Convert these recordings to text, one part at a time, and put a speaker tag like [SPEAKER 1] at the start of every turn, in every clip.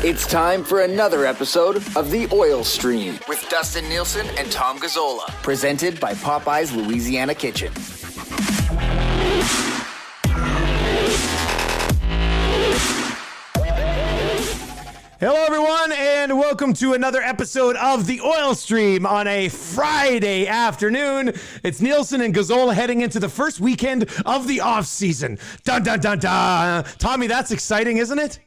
[SPEAKER 1] It's time for another episode of The Oil Stream with Dustin Nielson and Tom Gazzola, presented by Popeyes Louisiana Kitchen.
[SPEAKER 2] Hello, everyone, and welcome to another episode of The Oil Stream on a Friday afternoon. It's Nielson and Gazzola heading into the first weekend of the off-season. Dun, dun, dun, dun. Tommy, that's exciting, isn't it?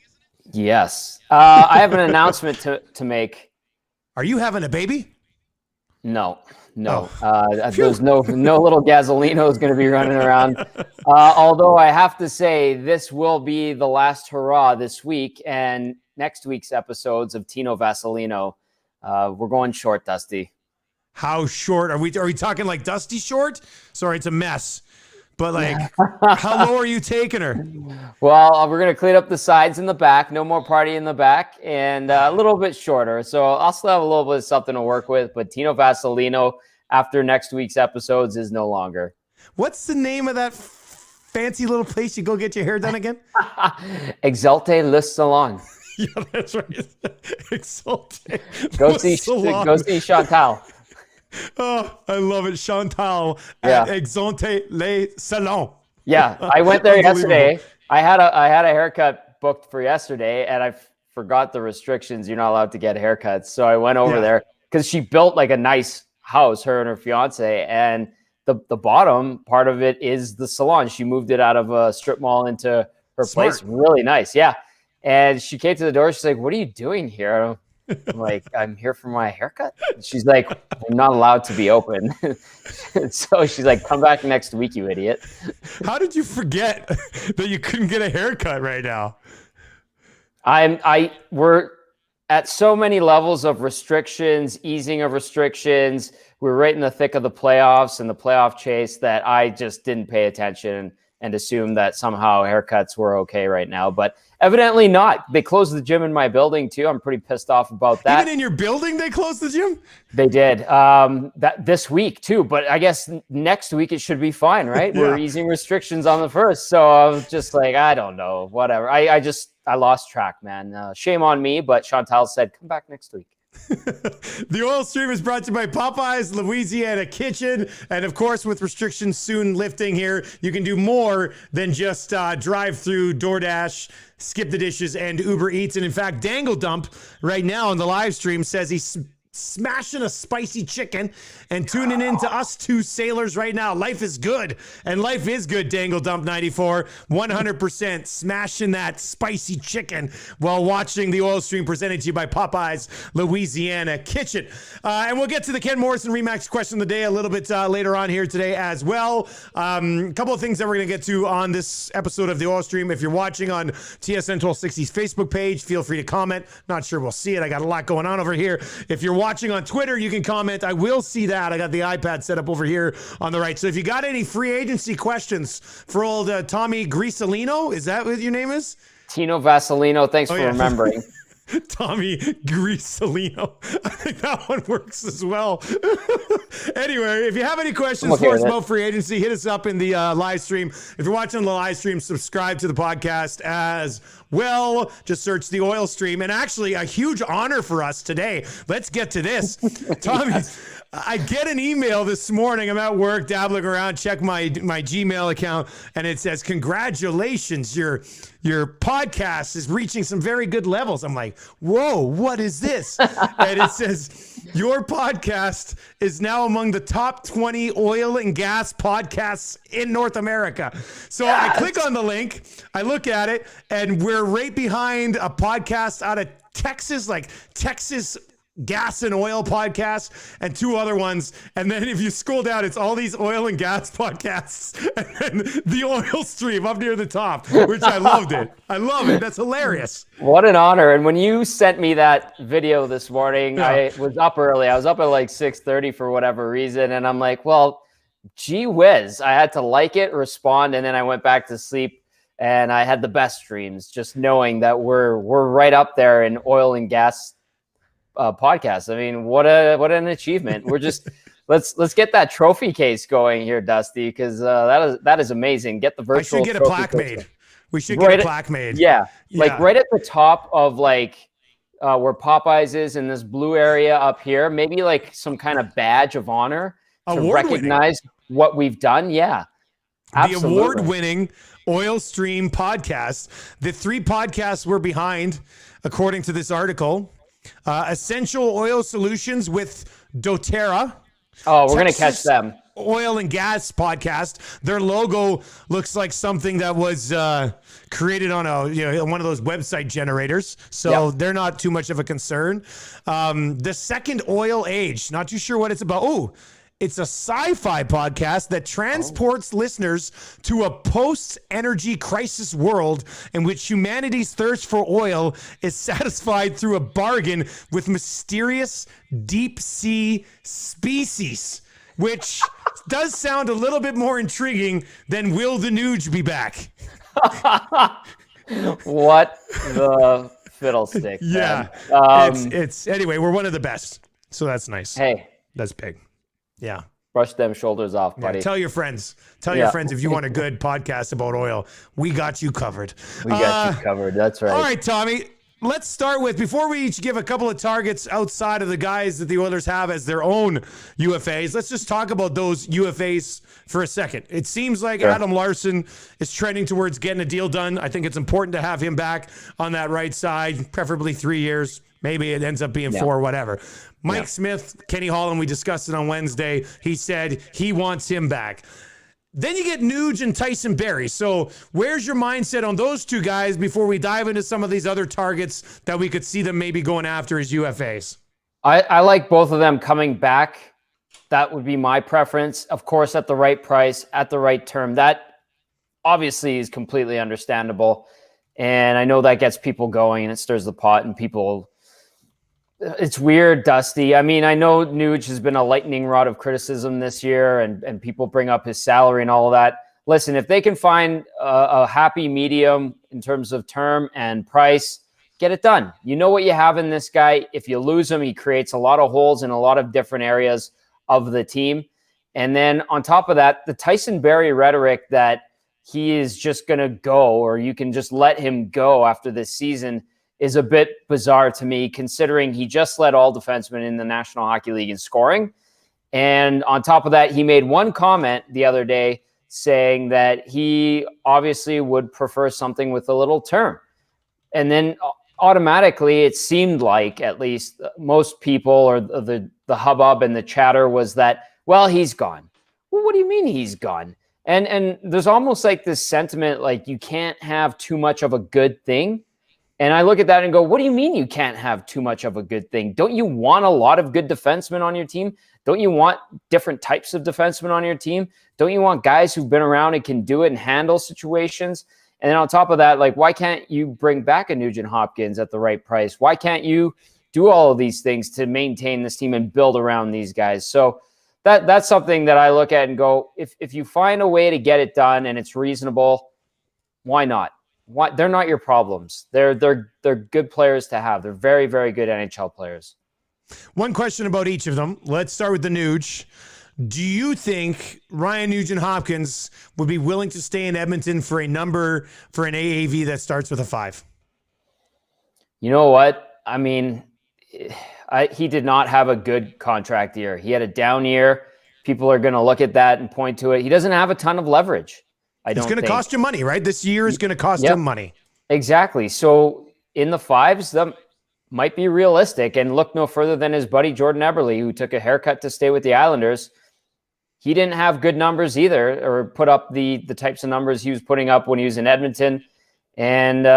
[SPEAKER 3] Yes. I have an announcement to make.
[SPEAKER 2] Are you having a baby?
[SPEAKER 3] No. There's no little Gasolino is going to be running around. Although I have to say, this will be the last hurrah this week, and next week's episodes of Tino Vaselino, we're going short, Dusty.
[SPEAKER 2] How short? Are we talking like Dusty short? Sorry, it's a mess. But how low are you taking her?
[SPEAKER 3] Well, we're going to clean up the sides and the back. No more party in the back, and a little bit shorter. So I'll still have a little bit of something to work with. But Tino Vaselino, after next week's episodes, is no longer. What's
[SPEAKER 2] the name of that fancy little place you go get your hair done again?
[SPEAKER 3] Exalte Le Salon.
[SPEAKER 2] Yeah, that's right. Exalte.
[SPEAKER 3] Go see Chantal.
[SPEAKER 2] Oh, I love it. Chantal at Exante Le Salon.
[SPEAKER 3] Yeah, I went there yesterday. I had a haircut booked for yesterday, and I forgot the restrictions. You're not allowed to get haircuts. So I went over there because she built like a nice house, her and her fiance, and the bottom part of it is the salon. She moved it out of a strip mall into her place. Really nice. Yeah. And she came to the door. She's like, "What are you doing here?" I'm like, "I'm here for my haircut." She's like, "I'm not allowed to be open." So she's like, "Come back next week, you idiot."
[SPEAKER 2] How did you forget that you couldn't get a haircut right now?
[SPEAKER 3] We're at so many levels of restrictions, easing of restrictions. We're right in the thick of the playoffs and the playoff chase that I just didn't pay attention and assumed that somehow haircuts were okay right now. But evidently not. They closed the gym in my building too. I'm pretty pissed off about that.
[SPEAKER 2] Even in your building, they closed the gym?
[SPEAKER 3] They did. That this week too. But I guess next week it should be fine, right? We're easing restrictions on the first. So I was just like, I don't know, whatever. I lost track, man. Shame on me. But Chantal said, "Come back next week."
[SPEAKER 2] The Oil Stream is brought to you by Popeyes Louisiana Kitchen, and of course, with restrictions soon lifting here, you can do more than just drive through, DoorDash, skip the dishes, and Uber Eats. And in fact, Dangle Dump right now on the live stream says he's smashing a spicy chicken and tuning in to us two sailors right now. Life is good, and life is good. Dangle Dump 94, 100% smashing that spicy chicken while watching the Oil Stream presented to you by Popeyes Louisiana Kitchen. And we'll get to the Ken Morrison Remax question of the day a little bit later on here today as well. A couple of things that we're going to get to on this episode of the Oil Stream. If you're watching on TSN 1260's Facebook page, feel free to comment. Not sure we'll see it. I got a lot going on over here. If you're watching on Twitter, you can comment. I will see that. I got the iPad set up over here on the right. So if you got any free agency questions for old Tommy Grisolino, is that what your name is?
[SPEAKER 3] Tino Vaselino. Thanks for remembering.
[SPEAKER 2] Tommy Grisolino. I think that one works as well. Anyway, if you have any questions for us about free agency, hit us up in the live stream. If you're watching the live stream, subscribe to the podcast as well. Just search the Oil Stream. And actually, a huge honor for us today. Let's get to this. Tommy, I get an email this morning. I'm at work, dabbling around, check my Gmail account, and it says, "Congratulations, your podcast is reaching some very good levels." I'm like, whoa, what is this? And it says, "Your podcast is now among the top 20 oil and gas podcasts in North America." So I click on the link, I look at it, and we're right behind a podcast out of Texas, like Texas Gas and Oil podcast, and two other ones. And then if you scroll down, it's all these oil and gas podcasts, and then the Oil Stream up near the top, which I loved it. I love it. That's hilarious.
[SPEAKER 3] What an honor. And when you sent me that video this morning, I was up early. I was up at like 6:30 for whatever reason. And I'm like, well, gee whiz. I had to like it, respond, and then I went back to sleep. And I had the best dreams, just knowing that we're right up there in oil and gas podcast. I mean, what an achievement. We're just let's get that trophy case going here, Dusty, because that is amazing. Get the virtual.
[SPEAKER 2] I should get a plaque made. We should get a plaque made.
[SPEAKER 3] Yeah, like right at the top of like where Popeyes is in this blue area up here. Maybe like some kind of badge of honor to recognize what we've done. Yeah, absolutely.
[SPEAKER 2] The award-winning Oil Stream podcast. The 3 podcasts we're behind, according to this article. Essential Oil Solutions with doTERRA.
[SPEAKER 3] Oh, we're going to catch them.
[SPEAKER 2] Oil and Gas podcast. Their logo looks like something that was created on one of those website generators. So they're not too much of a concern. The Second Oil Age. Not too sure what it's about. Oh, it's a sci-fi podcast that transports listeners to a post-energy crisis world in which humanity's thirst for oil is satisfied through a bargain with mysterious deep-sea species, which does sound a little bit more intriguing than Will the Nuge be back?
[SPEAKER 3] What the fiddlestick?
[SPEAKER 2] Yeah. It's anyway, we're one of the best. So that's nice.
[SPEAKER 3] Hey.
[SPEAKER 2] That's big. Yeah.
[SPEAKER 3] Brush them shoulders off, buddy.
[SPEAKER 2] Yeah, tell your friends. Tell your friends if you want a good podcast about oil. We got you covered.
[SPEAKER 3] We got you covered. That's right.
[SPEAKER 2] All right, Tommy. Let's start with, before we each give a couple of targets outside of the guys that the Oilers have as their own UFAs, let's just talk about those UFAs for a second. It seems like Adam Larsson is trending towards getting a deal done. I think it's important to have him back on that right side, preferably 3 years. Maybe it ends up being 4, whatever. Mike Smith, Kenny Holland, we discussed it on Wednesday. He said he wants him back. Then you get Nuge and Tyson Barrie. So where's your mindset on those 2 guys before we dive into some of these other targets that we could see them maybe going after as UFAs?
[SPEAKER 3] I like both of them coming back. That would be my preference. Of course, at the right price, at the right term. That obviously is completely understandable. And I know that gets people going and it stirs the pot and people... It's weird, Dusty. I mean, I know Nuge has been a lightning rod of criticism this year and people bring up his salary and all of that. Listen, if they can find a happy medium in terms of term and price, get it done. You know what you have in this guy. If you lose him, he creates a lot of holes in a lot of different areas of the team. And then on top of that, the Tyson Barrie rhetoric that he is just going to go or you can just let him go after this season is a bit bizarre to me, considering he just led all defensemen in the National Hockey League in scoring. And on top of that, he made one comment the other day saying that he obviously would prefer something with a little term. And then automatically, it seemed like at least most people or the hubbub and the chatter was that, well, he's gone. Well, what do you mean he's gone? And there's almost like this sentiment like you can't have too much of a good thing. And I look at that and go, what do you mean you can't have too much of a good thing? Don't you want a lot of good defensemen on your team? Don't you want different types of defensemen on your team? Don't you want guys who've been around and can do it and handle situations? And then on top of that, like, why can't you bring back a Nugent Hopkins at the right price? Why can't you do all of these things to maintain this team and build around these guys? So that's something that I look at and go, if you find a way to get it done and it's reasonable, why not? Why, they're not your problems. They're good players to have. They're very, very good NHL players.
[SPEAKER 2] One question about each of them. Let's start with the Nuge. Do you think Ryan Nugent-Hopkins would be willing to stay in Edmonton for a number for an AAV that starts with a 5?
[SPEAKER 3] You know what? I mean, he did not have a good contract year. He had a down year. People are going to look at that and point to it. He doesn't have a ton of leverage.
[SPEAKER 2] It's going to cost you money, right? This year is going to cost him money.
[SPEAKER 3] Exactly. So in the 5s, that might be realistic. And look no further than his buddy Jordan Eberle, who took a haircut to stay with the Islanders. He didn't have good numbers either, or put up the types of numbers he was putting up when he was in Edmonton. And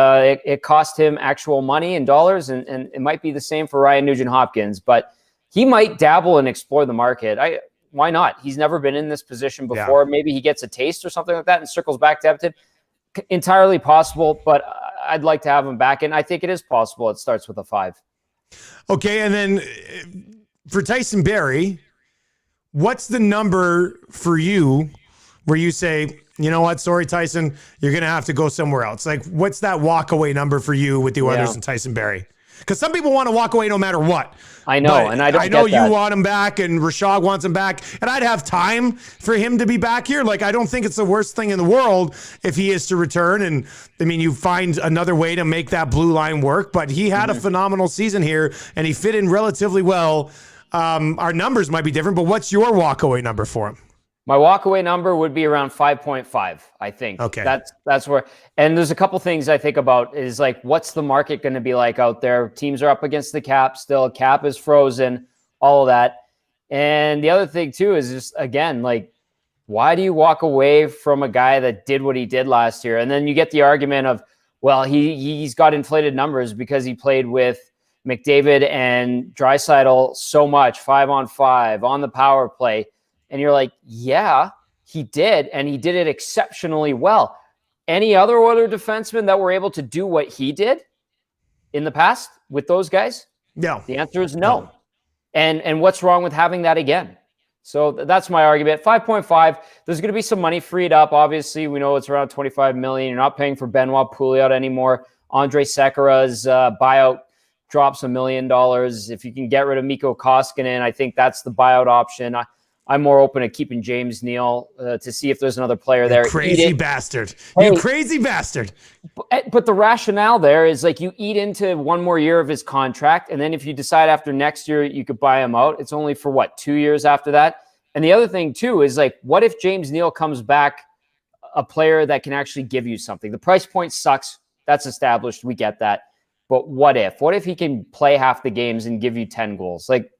[SPEAKER 3] it cost him actual money and dollars. And it might be the same for Ryan Nugent-Hopkins. But he might dabble and explore the market. Why not? He's never been in this position before. Yeah. Maybe he gets a taste or something like that and circles back to Edmonton. Entirely possible, but I'd like to have him back. And I think it is possible. It starts with a 5.
[SPEAKER 2] Okay. And then for Tyson Barrie, what's the number for you where you say, you know what, sorry, Tyson, you're going to have to go somewhere else? Like, what's that walk away number for you with the Oilers and Tyson Barrie? Because some people want to walk away no matter what.
[SPEAKER 3] I know,
[SPEAKER 2] but
[SPEAKER 3] and I
[SPEAKER 2] know
[SPEAKER 3] get that.
[SPEAKER 2] You want him back, and Rashad wants him back, and I'd have time for him to be back here. Like, I don't think it's the worst thing in the world if he is to return. And I mean, you find another way to make that blue line work. But he had a phenomenal season here, and he fit in relatively well. Our numbers might be different, but what's your walkaway number for him?
[SPEAKER 3] My walkaway number would be around 5.5, I think.
[SPEAKER 2] Okay.
[SPEAKER 3] That's where, and there's a couple things I think about is like, what's the market going to be like out there? Teams are up against the cap still. Cap is frozen, all of that. And the other thing too is just, again, like, why do you walk away from a guy that did what he did last year? And then you get the argument of, well, he's got inflated numbers because he played with McDavid and Draisaitl so much, 5-on-5 on the power play. And you're like, yeah, he did. And he did it exceptionally well. Any other Oilers defensemen that were able to do what he did in the past with those guys?
[SPEAKER 2] No.
[SPEAKER 3] The answer is no. And what's wrong with having that again? So that's my argument. 5.5, there's going to be some money freed up. Obviously, we know it's around $25 million. You're not paying for Benoit Pouliot anymore. Andre Sekera's buyout drops $1 million. If you can get rid of Mikko Koskinen, I think that's the buyout option. I'm more open to keeping James Neal to see if there's another player there.
[SPEAKER 2] Crazy bastard. You crazy bastard.
[SPEAKER 3] But the rationale there is like you eat into one more year of his contract. And then if you decide after next year you could buy him out, it's only for what, 2 years after that? And the other thing too is like, what if James Neal comes back a player that can actually give you something? The price point sucks. That's established. We get that. But what if? What if he can play half the games and give you 10 goals? Like,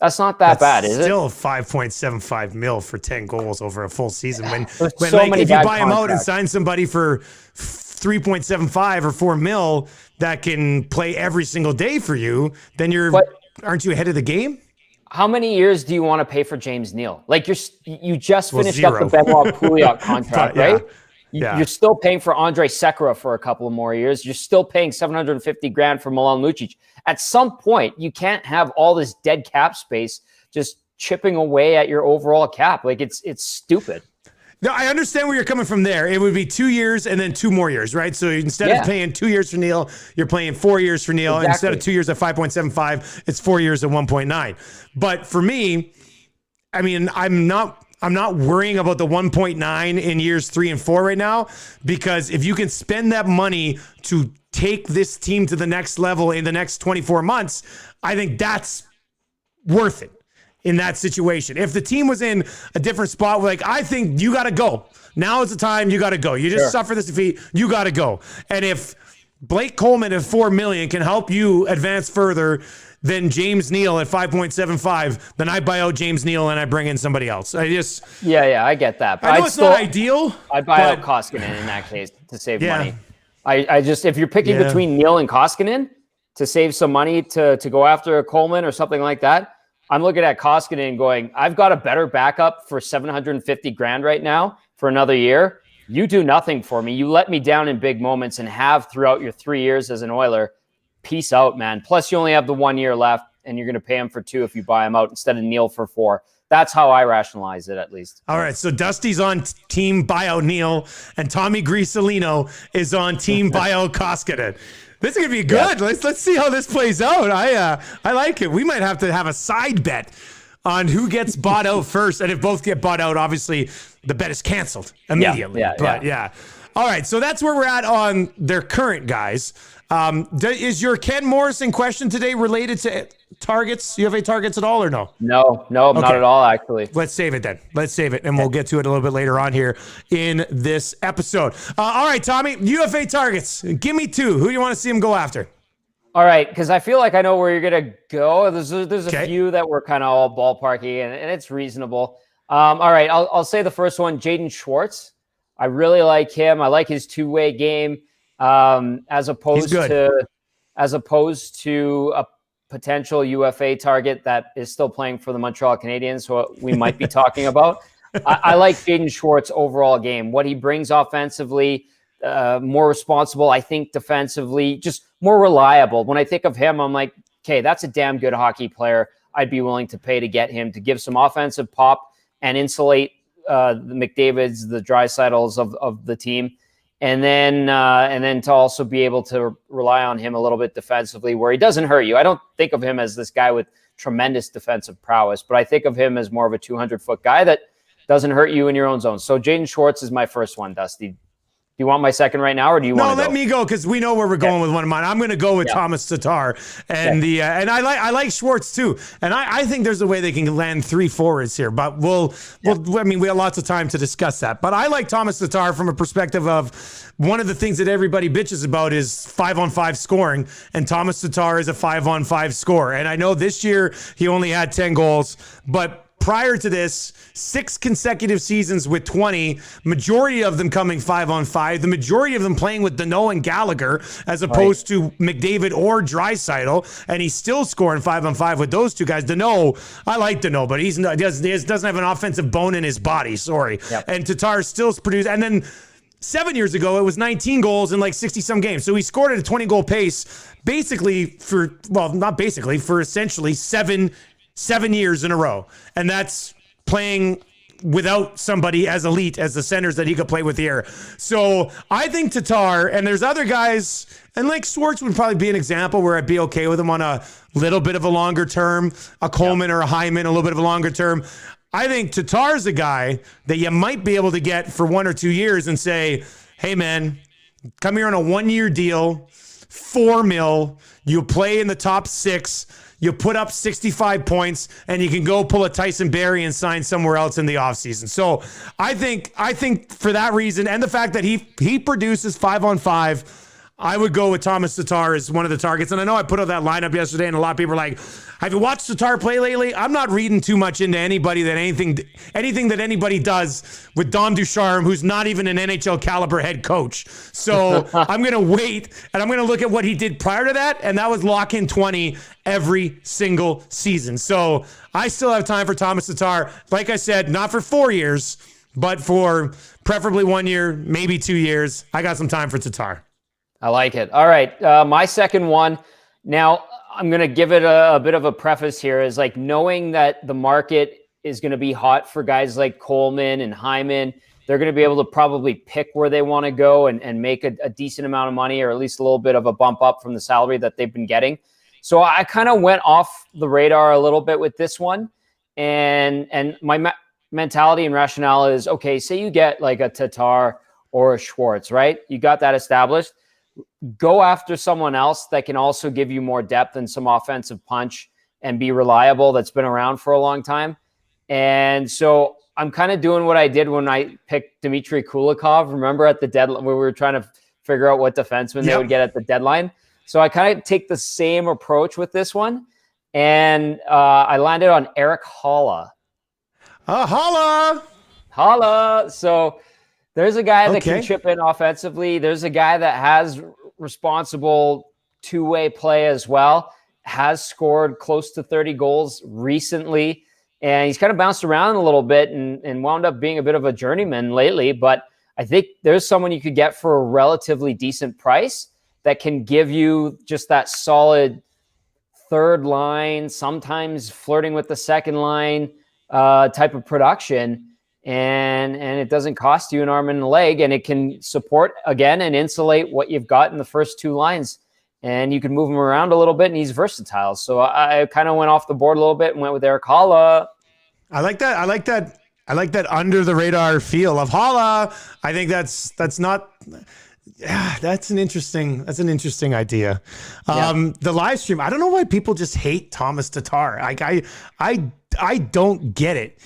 [SPEAKER 3] that's not that bad, is it?
[SPEAKER 2] Still $5.75 million for 10 goals over a full season. When
[SPEAKER 3] so
[SPEAKER 2] like,
[SPEAKER 3] many
[SPEAKER 2] if you buy him
[SPEAKER 3] contracts
[SPEAKER 2] out and sign somebody for 3.75 or $4 million that can play every single day for you, then aren't you ahead of the game?
[SPEAKER 3] How many years do you want to pay for James Neal? Like you just finished up the Benoit Pouliot contract, right? You're still paying for Andre Sekera for a couple of more years. You're still paying $750,000 for Milan Lucic. At some point, you can't have all this dead cap space just chipping away at your overall cap. Like it's stupid.
[SPEAKER 2] No, I understand where you're coming from there. It would be 2 years and then 2 more years, right? So instead of paying 2 years for Neal, you're paying 4 years for Neal. Exactly. Instead of 2 years at 5.75, it's 4 years at 1.9. But for me, I mean, I'm not worrying about the 1.9 in years 3 and 4 right now, because if you can spend that money to take this team to the next level in the next 24 months, I think that's worth it in that situation. If the team was in a different spot, like, I think you got to go. Now is the time you got to go. You just suffer this defeat. You got to go. And if Blake Coleman at $4 million can help you advance further than James Neal at 5.75, then I buy out James Neal and I bring in somebody else. I just
[SPEAKER 3] I get that. But
[SPEAKER 2] I know it's not ideal.
[SPEAKER 3] I'd buy out Koskinen in that case to save money. I just, if you're picking between Neal and Koskinen to save some money to go after a Coleman or something like that, I'm looking at Koskinen going, I've got a better backup for $750,000 right now for another year. You do nothing for me. You let me down in big moments and have throughout your 3 years as an Oiler. Peace out, man. Plus, you only have the 1 year left, and you're going to pay him for 2 if you buy him out instead of Neal for 4. That's how I rationalize it, at least.
[SPEAKER 2] All right, so Dusty's on team buyout Neal, and Tommy Grisolino is on team buyout Koskinen. This is gonna be good. Yeah. Let's see how this plays out. I like it. We might have to have a side bet on who gets bought out first, and if both get bought out, obviously the bet is canceled immediately. Yeah. All right, so that's where we're at on their current guys. Is your Ken Morrison question today related to targets? UFA targets at all or no?
[SPEAKER 3] No, okay. Not at all, actually.
[SPEAKER 2] Let's save it then. And we'll get to it a little bit later on here in this episode. All right, Tommy, UFA targets. Give me 2. Who do you want to see him go after?
[SPEAKER 3] All right, because I feel like I know where you're going to go. There's a few that were kind of all ballparky, and it's reasonable. All right, I'll say the first one, Jayden Schwartz. I really like him. I like his two-way game. As opposed to a potential UFA target that is still playing for the Montreal Canadiens, who we might be talking about. I like Jayden Schwartz overall game, what he brings offensively, more responsible, I think defensively, just more reliable. When I think of him, I'm like, okay, that's a damn good hockey player. I'd be willing to pay to get him to give some offensive pop and insulate the McDavids, the Draisaitl's of the team. And then to also be able to rely on him a little bit defensively where he doesn't hurt you. I don't think of him as this guy with tremendous defensive prowess, but I think of him as more of a 200-foot guy that doesn't hurt you in your own zone. So Jayden Schwartz is my first one, Dusty. Do you want my second right now, or do you want to go?
[SPEAKER 2] No, let me go because we know where we're going with one of mine. I'm going to go with Thomas Tatar, and and I like Schwartz too. And I think there's a way they can land 3 forwards here, but I mean, we have lots of time to discuss that. But I like Thomas Tatar from a perspective of one of the things that everybody bitches about is 5-on-5 scoring, and Thomas Tatar is a 5-on-5 scorer. And I know this year he only had 10 goals, but prior to this, 6 consecutive seasons with 20, majority of them coming 5-on-5, the majority of them playing with Danault and Gallagher as opposed to McDavid or Draisaitl, and he's still scoring 5-on-5 with those two guys. Danault, I like Danault, but he doesn't have an offensive bone in his body, sorry. Yep. And Tatar still produced, and then 7 years ago, it was 19 goals in like 60-some games. So he scored at a 20-goal pace for essentially seven years in a row. And that's playing without somebody as elite as the centers that he could play with here. So I think Tatar, and there's other guys, and like Schwartz would probably be an example where I'd be okay with him on a little bit of a longer term, a Coleman or a Hyman, a little bit of a longer term. I think Tatar's a guy that you might be able to get for 1 or 2 years and say, hey man, come here on a 1-year deal, $4 million, you play in the top 6, you put up 65 points, and you can go pull a Tyson Barrie and sign somewhere else in the offseason. So I think for that reason, and the fact that he produces 5-on-5, I would go with Thomas Tatar as one of the targets. And I know I put out that lineup yesterday, and a lot of people are like, have you watched Tatar play lately? I'm not reading too much into anybody that anything that anybody does with Dom Ducharme, who's not even an NHL caliber head coach. So I'm going to wait, and I'm going to look at what he did prior to that, and that was lock in 20 every single season. So I still have time for Thomas Tatar. Like I said, not for 4 years, but for preferably 1 year, maybe 2 years. I got some time for Tatar.
[SPEAKER 3] I like it. All right. My second one. Now, I'm going to give it a bit of a preface here is like knowing that the market is going to be hot for guys like Coleman and Hyman. They're going to be able to probably pick where they want to go and make a decent amount of money, or at least a little bit of a bump up from the salary that they've been getting. So I kind of went off the radar a little bit with this one. And my mentality and rationale is, okay, say you get like a Tatar or a Schwartz, right? You got that established. Go after someone else that can also give you more depth and some offensive punch and be reliable, that's been around for a long time. And so I'm kind of doing what I did when I picked Dmitry Kulikov. Remember at the deadline where we were trying to figure out what defenseman they would get at the deadline. So I kind of take the same approach with this one. And I landed on Erik Halla. Halla. So there's a guy that can chip in offensively. There's a guy that has responsible two-way play as well, has scored close to 30 goals recently, and he's kind of bounced around a little bit and wound up being a bit of a journeyman lately. But I think there's someone you could get for a relatively decent price that can give you just that solid third line, sometimes flirting with the second line type of production. And it doesn't cost you an arm and a leg, and it can support again and insulate what you've got in the first 2 lines. And you can move him around a little bit, and he's versatile. So I kind of went off the board a little bit and went with Erik Halla. I like that.
[SPEAKER 2] I like that under the radar feel of Halla. I think that's not. Yeah, that's an interesting idea. The live stream. I don't know why people just hate Thomas Tatar. Like I don't get it.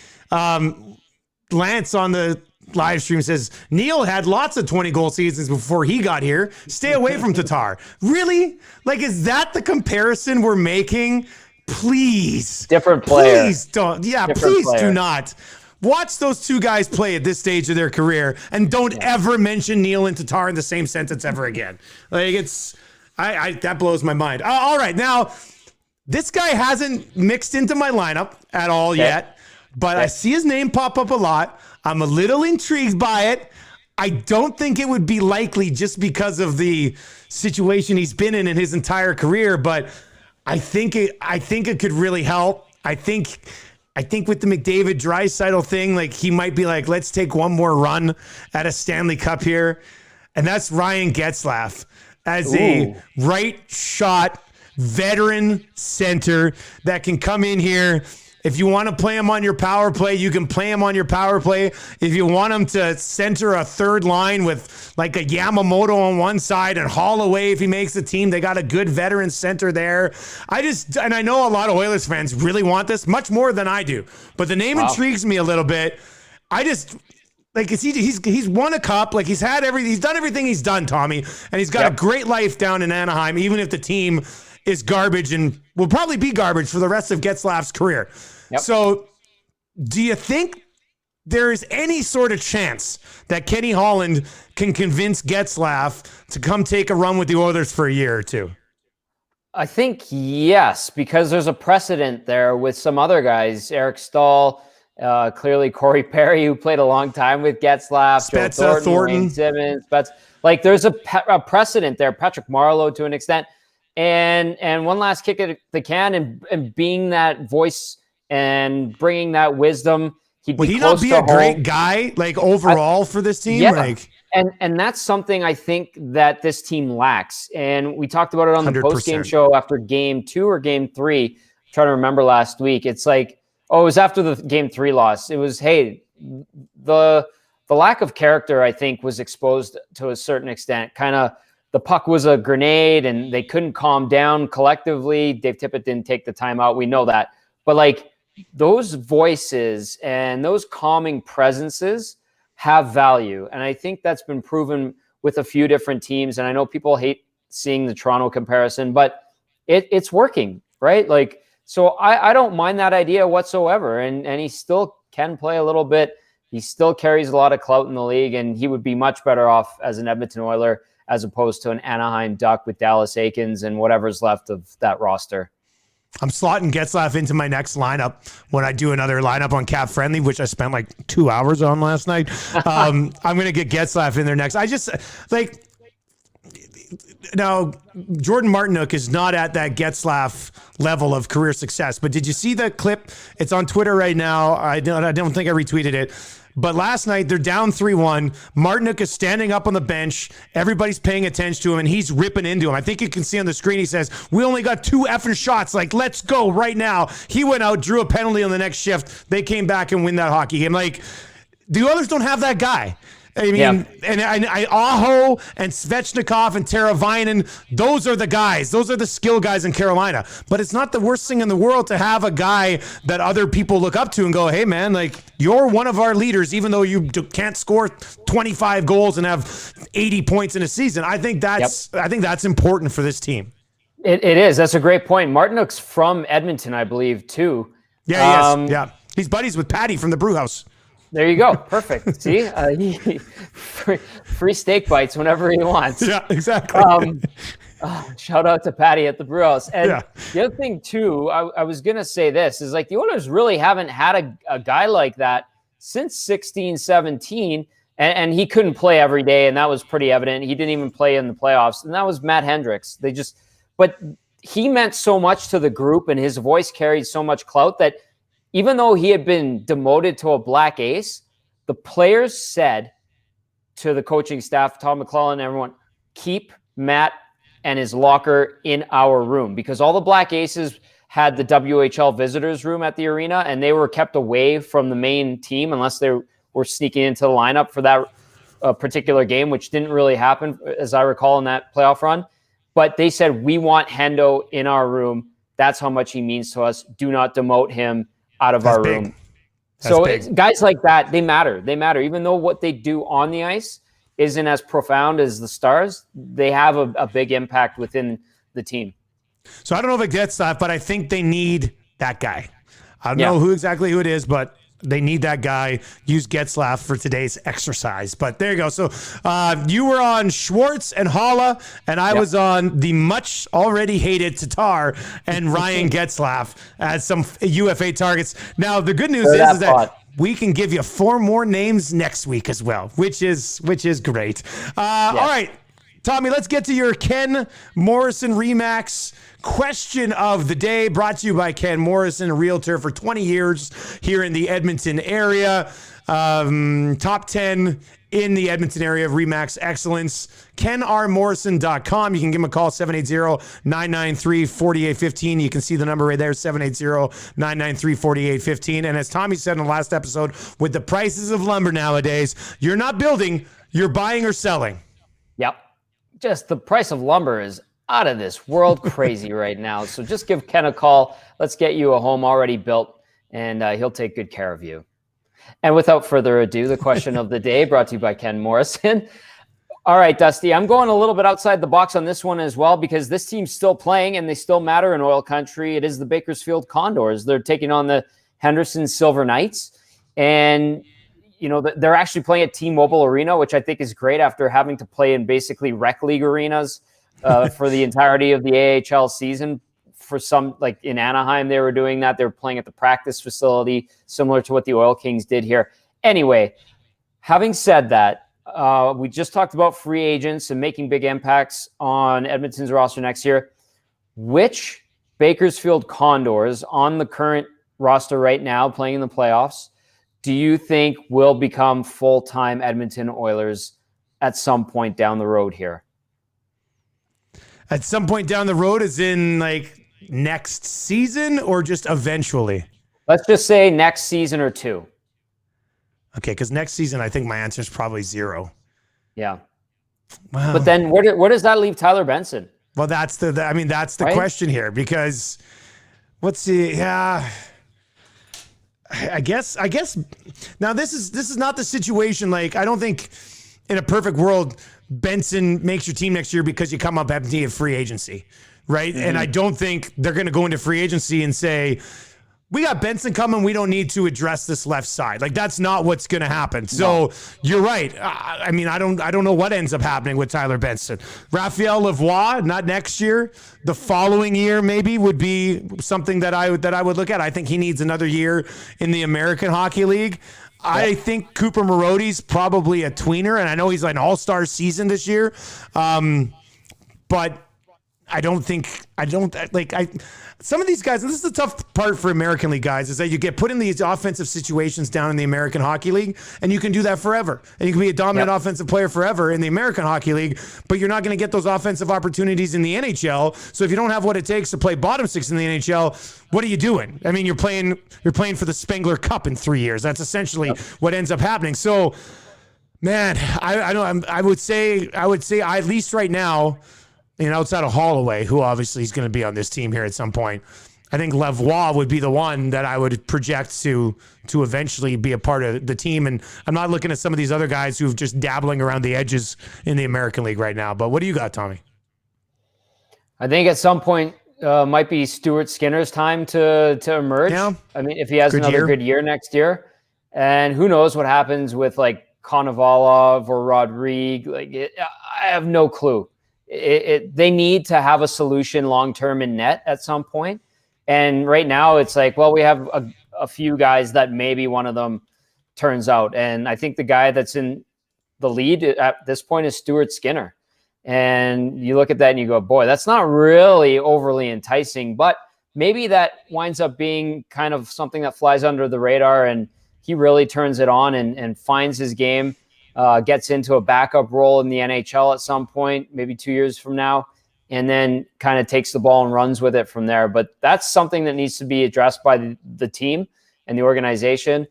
[SPEAKER 2] Lance on the live stream says, Neil had lots of 20-goal seasons before he got here. Stay away from Tatar. Really? Like, is that the comparison we're making? Please.
[SPEAKER 3] Different player.
[SPEAKER 2] Please don't. Yeah, please do not. Watch those two guys play at this stage of their career and don't ever mention Neil and Tatar in the same sentence ever again. Like, it's, that blows my mind. All right. Now, this guy hasn't mixed into my lineup at all yet. But I see his name pop up a lot. I'm a little intrigued by it. I don't think it would be likely just because of the situation he's been in his entire career, but I think it could really help. I think with the McDavid Draisaitl thing, like he might be like, let's take one more run at a Stanley Cup here. and that's Ryan Getzlaf as a right shot veteran center that can come in here. If you want to play him on your power play, you can play him on your power play. If you want him to center a third line with like a Yamamoto on one side and Holloway, if he makes the team, they got a good veteran center there. And I know a lot of Oilers fans really want this much more than I do, but the name intrigues me a little bit. He's won a cup, like he's done everything he's done, Tommy, and he's got a great life down in Anaheim, even if the team is garbage and will probably be garbage for the rest of Getzlaf's career. Yep. So do you think there is any sort of chance that Kenny Holland can convince Getzlaf to come take a run with the Oilers for a year or two?
[SPEAKER 3] I think yes, because there's a precedent there with some other guys, Eric Stahl, clearly Corey Perry, who played a long time with Getzlaf,
[SPEAKER 2] Spezza, Thornton.
[SPEAKER 3] Wayne Simmons, like there's a precedent there, Patrick Marleau to an extent. And one last kick at the can and being that voice and bringing that wisdom.
[SPEAKER 2] Would he not be a great guy, like overall for this team?
[SPEAKER 3] Yeah. And that's something I think that this team lacks. And we talked about it on the
[SPEAKER 2] 100%.
[SPEAKER 3] post-game show after game 2 or game 3. I'm trying to remember last week. It's like, it was after the game 3 loss. It was, hey, the lack of character, I think, was exposed to a certain extent. Kind of the puck was a grenade and they couldn't calm down collectively. Dave Tippett didn't take the time out. We know that. But like those voices and those calming presences have value. And I think that's been proven with a few different teams. And I know people hate seeing the Toronto comparison, but it's working, right? Like, so I don't mind that idea whatsoever. And he still can play a little bit. He still carries a lot of clout in the league, and he would be much better off as an Edmonton Oiler as opposed to an Anaheim Duck with Dallas Aikens and whatever's left of that roster.
[SPEAKER 2] I'm slotting Getzlaf into my next lineup when I do another lineup on Cap Friendly, which I spent like 2 hours on last night. I'm going to get Getzlaf in there next. I just like now Jordan Martinook is not at that Getzlaf level of career success, but did you see the clip? It's on Twitter right now. I don't think I retweeted it. But last night, they're down 3-1. Martinook is standing up on the bench. Everybody's paying attention to him, and he's ripping into him. I think you can see on the screen, he says, we only got 2 effing shots. Like, let's go right now. He went out, drew a penalty on the next shift. They came back and win that hockey game. Like, the others don't have that guy. I mean, and Aho and Svechnikov and Teravainen, those are the guys. Those are the skill guys in Carolina. But it's not the worst thing in the world to have a guy that other people look up to and go, hey, man, like, you're one of our leaders, even though you can't score 25 goals and have 80 points in a season. I think that's important for this team.
[SPEAKER 3] It is. That's a great point. Martinook's from Edmonton, I believe, too.
[SPEAKER 2] Yeah, he is. Yeah. He's buddies with Patty from the brew house.
[SPEAKER 3] There you go. Perfect. See, free steak bites whenever he wants.
[SPEAKER 2] Yeah, exactly.
[SPEAKER 3] Shout out to Patty at the Brewhouse. And the other thing too, I was going to say this is like the Oilers really haven't had a guy like that since 16-17, and he couldn't play every day, and that was pretty evident. He didn't even play in the playoffs, and that was Matt Hendricks. But he meant so much to the group, and his voice carried so much clout that even though he had been demoted to a black ace, the players said to the coaching staff, Tom McClellan, everyone, keep Matt and his locker in our room, because all the black aces had the WHL visitors room at the arena, and they were kept away from the main team unless they were sneaking into the lineup for that particular game, which didn't really happen, as I recall, in that playoff run. But they said, we want Hendo in our room. That's how much he means to us. Do not demote him out of our room. So guys like that, they matter. They matter. Even though what they do on the ice isn't as profound as the stars, they have a big impact within the team.
[SPEAKER 2] So I don't know if it gets that, but I think they need that guy. I don't know who it is, but they need that guy. Use Getzlaf for today's exercise. But there you go. So you were on Schwartz and Halla, and I was on the much already hated Tatar and Ryan Getzlaf as some UFA targets. Now, the good news is that we can give you 4 more names next week as well, which is great. All right, Tommy, let's get to your Ken Morrison Remax question of the day, brought to you by Ken Morrison, a realtor for 20 years here in the Edmonton area. Top 10 in the Edmonton area of RE/MAX Excellence. KenRMorrison.com. You can give him a call, 780-993-4815. You can see the number right there, 780-993-4815. And as Tommy said in the last episode, with the prices of lumber nowadays, you're not building, you're buying or selling.
[SPEAKER 3] Yep. Just the price of lumber is out of this world crazy right now. So just give Ken a call. Let's get you a home already built, and he'll take good care of you. And without further ado, the question of the day brought to you by Ken Morrison. All right, Dusty, I'm going a little bit outside the box on this one as well, because this team's still playing and they still matter in oil country. It is the Bakersfield Condors. They're taking on the Henderson Silver Knights. And, you know, they're actually playing at T-Mobile Arena, which I think is great after having to play in basically rec league arenas for the entirety of the AHL season. For some, like in Anaheim, they were doing that. They were playing at the practice facility, similar to what the Oil Kings did here. Anyway, having said that, we just talked about free agents and making big impacts on Edmonton's roster next year. Which Bakersfield Condors on the current roster right now playing in the playoffs do you think will become full-time Edmonton Oilers at some point down the road here?
[SPEAKER 2] At some point down the road, as in like next season or just eventually?
[SPEAKER 3] Let's just say next season or two.
[SPEAKER 2] Okay, because next season, I think my answer is probably 0.
[SPEAKER 3] Yeah.
[SPEAKER 2] Wow.
[SPEAKER 3] But then where does that leave Tyler Benson?
[SPEAKER 2] Well, that's the right? question here, because let's see. Yeah. I guess now this is not the situation. Like, I don't think in a perfect world, Benson makes your team next year because you come up empty of free agency. Right. Mm-hmm. And I don't think they're going to go into free agency and say, we got Benson coming, we don't need to address this left side. Like, that's not what's going to happen. So You're right. I mean, I don't know what ends up happening with Tyler Benson. Raphael Lavoie, not next year, the following year maybe would be something that I would look at. I think he needs another year in the American Hockey League. I think Cooper Marody's probably a tweener, and I know he's like an all-star season this year. But some of these guys, and this is the tough part for American League guys, is that you get put in these offensive situations down in the American Hockey League, and you can do that forever. And you can be a dominant offensive player forever in the American Hockey League, but you're not going to get those offensive opportunities in the NHL. So if you don't have what it takes to play bottom six in the NHL, what are you doing? I mean, you're playing for the Spengler Cup in 3 years. That's essentially what ends up happening. So, man, I would say at least right now, outside of Holloway, who obviously is going to be on this team here at some point, I think Lavoie would be the one that I would project to eventually be a part of the team. And I'm not looking at some of these other guys who've just dabbling around the edges in the American League right now. But what do you got, Tommy?
[SPEAKER 3] I think at some point might be Stuart Skinner's time to emerge. Yeah. I mean, if he has another good year next year, and who knows what happens with like Konovalov or Rodrigue. I have no clue. They need to have a solution long-term in net at some point. And right now it's like, well, we have a few guys that maybe one of them turns out. And I think the guy that's in the lead at this point is Stuart Skinner. And you look at that and you go, boy, that's not really overly enticing, but maybe that winds up being kind of something that flies under the radar and he really turns it on and finds his game. Gets into a backup role in the NHL at some point, maybe 2 years from now, and then kind of takes the ball and runs with it from there. But that's something that needs to be addressed by the team and the organization.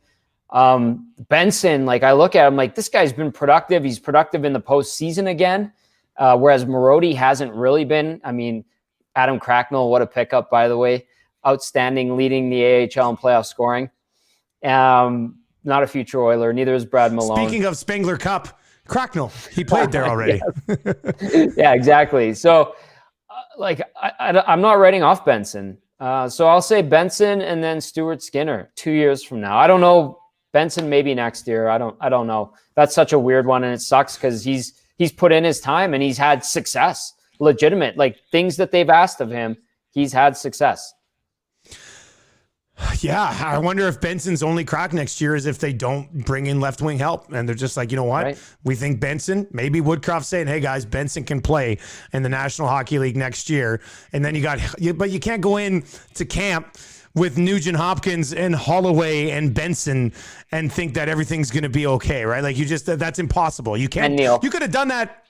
[SPEAKER 3] Benson, like I look at him, like this guy's been productive. He's productive in the postseason again, whereas Marody hasn't really been. I mean, Adam Cracknell, what a pickup, by the way. Outstanding, leading the AHL in playoff scoring. Not a future Oiler. Neither is Brad Malone.
[SPEAKER 2] Speaking of Spengler Cup, Cracknell, he played there already.
[SPEAKER 3] Yeah, exactly. So, I'm not writing off Benson. So I'll say Benson and then Stuart Skinner 2 years from now. I don't know. Benson maybe next year. I don't know. That's such a weird one, and it sucks because he's put in his time and he's had success, legitimate, like things that they've asked of him. He's had success.
[SPEAKER 2] Yeah, I wonder if Benson's only crack next year is if they don't bring in left wing help. And they're just like, you know what? Right. We think Benson, maybe Woodcroft saying, hey guys, Benson can play in the National Hockey League next year. And then but you can't go in to camp with Nugent Hopkins and Holloway and Benson and think that everything's going to be okay, right? Like that's impossible. You can't. You could have done that,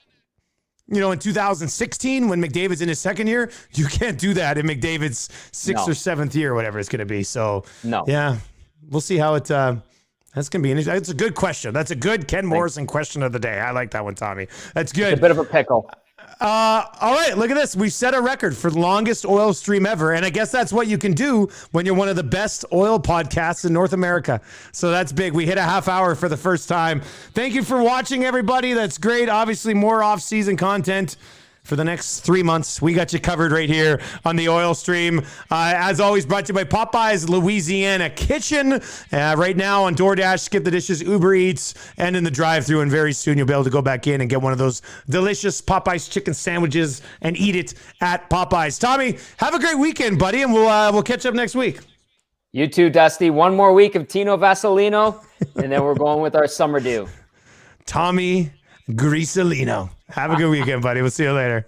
[SPEAKER 2] in 2016 when McDavid's in his second year. You can't do that in McDavid's sixth or seventh year, whatever it's going to be. So yeah, we'll see how it. That's going to be interesting. It's a good question. That's a good Ken Morrison question of the day. I like that one, Tommy. That's good.
[SPEAKER 3] It's a bit of a pickle.
[SPEAKER 2] All right, look at this. We set a record for the longest oil stream ever, and I guess that's what you can do when you're one of the best oil podcasts in North America. So that's big. We hit a half hour for the first time. Thank you for watching, everybody. That's great. Obviously, more off-season content for the next 3 months. We got you covered right here on the Oil Stream. As always, brought to you by Popeyes Louisiana Kitchen. Right now on DoorDash, Skip the Dishes, Uber Eats, and in the drive-thru. And very soon you'll be able to go back in and get one of those delicious Popeyes chicken sandwiches and eat it at Popeyes. Tommy, have a great weekend, buddy, and we'll catch up next week.
[SPEAKER 3] You too, Dusty. One more week of Tino Vasilino, and then we're going with our summer dew.
[SPEAKER 2] Tommy Grisolino. Have a good weekend, buddy. We'll see you later.